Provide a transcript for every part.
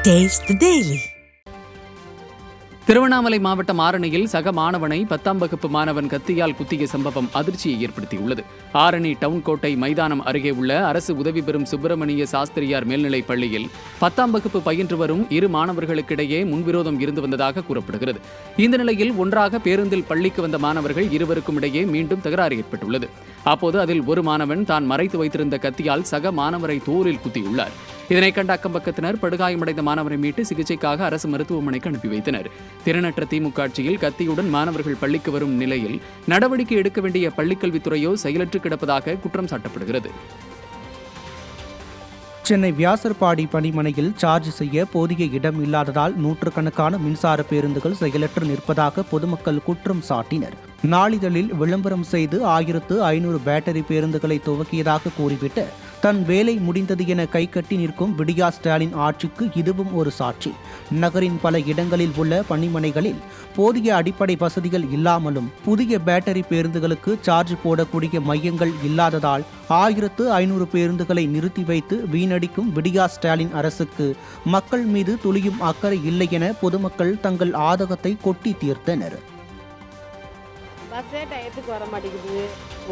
Taste the Daily. Tiruvannamalai மாவட்டம் ஆரணியில் சக மாணவனை 10ஆம் வகுப்பு மாணவன் கத்தியால் குத்திய சம்பவம் அதிர்ச்சியை ஏற்படுத்தியுள்ளது. ஆரணி டவுன் கோட்டை மைதானம் அருகே உள்ள அரசு உதவி பெறும் சுப்பிரமணிய சாஸ்திரியார் மேல்நிலைப் பள்ளியில் 10ஆம் வகுப்பு பயின்று வரும் இரு மாணவர்களுக்கிடையே முன்விரோதம் இருந்து வந்ததாக கூறப்படுகிறது. இந்த நிலையில் ஒன்றாக பேருந்தில் பள்ளிக்கு வந்த மாணவர்கள் இருவருக்கும் இடையே மீண்டும் தகராறு ஏற்பட்டுள்ளது. அப்போது அதில் ஒரு மாணவன் தான் மறைத்து வைத்திருந்த கத்தியால் சக மாணவரை தோளில் குத்தியுள்ளார். இதனை கண்ட அக்கம்பக்கத்தினர் படுகாயமடைந்த மாணவரை மீட்டு சிகிச்சைக்காக அரசு மருத்துவமனைக்கு அனுப்பி வைத்தனர். திறனற்ற திமுக ஆட்சியில் கத்தியுடன் மாணவர்கள் பள்ளிக்கு வரும் நிலையில் நடவடிக்கை எடுக்க வேண்டிய பள்ளிக்கல்வித்துறையோ செயலற்று கிடப்பதாக குற்றம் சாட்டப்படுகிறது. சென்னை வியாசர்பாடி பணிமனையில் சார்ஜ் செய்ய போதிய இடம் இல்லாததால் நூற்றுக்கணக்கான மின்சார பேருந்துகள் செயலற்று நிற்பதாக பொதுமக்கள் குற்றம் சாட்டினர். நாளிதழில் விளம்பரம் செய்து 1500 பேட்டரி பேருந்துகளை துவக்கியதாக கூறிவிட்டு தன் வேலை முடிந்தது என கைகட்டி நிற்கும் விடியா ஸ்டாலின் ஆட்சிக்கு இதுவும் ஒரு சாட்சி. நகரின் பல இடங்களில் உள்ள பணிமனைகளில் போதிய அடிப்படை வசதிகள் இல்லாமலும் புதிய பேட்டரி பேருந்துகளுக்கு சார்ஜ் போடக்கூடிய மையங்கள் இல்லாததால் 1500 பேருந்துகளை நிறுத்தி வைத்து வீணடிக்கும் விடியா ஸ்டாலின் அரசுக்கு மக்கள் மீது துளியும் அக்கறை இல்லை என பொதுமக்கள் தங்கள் ஆதகத்தை கொட்டி தீர்த்தனர். பஸ்ஸே டயத்துக்கு வர மாட்டேங்குது.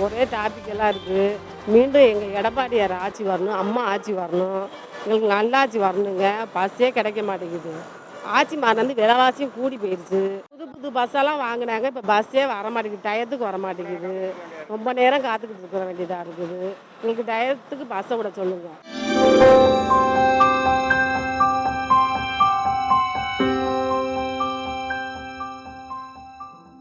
ஒரே டாபிக் எல்லாம் இருக்குது. மீண்டும் எங்கள் எடப்பாடியார் ஆட்சி வரணும், அம்மா ஆட்சி வரணும், எங்களுக்கு நல்லாட்சி வரணுங்க. பஸ்ஸே கிடைக்க மாட்டேங்குது. ஆட்சி மாறினது விலைவாசியும் கூடி போயிடுச்சு. புது பஸ்ஸெல்லாம் வாங்கினாங்க, இப்போ பஸ்ஸே வர மாட்டேங்குது, டயத்துக்கு வர மாட்டேங்குது. ரொம்ப நேரம் காத்துக்கிட்டு இருக்கிற வேண்டியதாக இருக்குது. எங்களுக்கு டயத்துக்கு பஸ்ஸை விட சொல்லுங்கள்.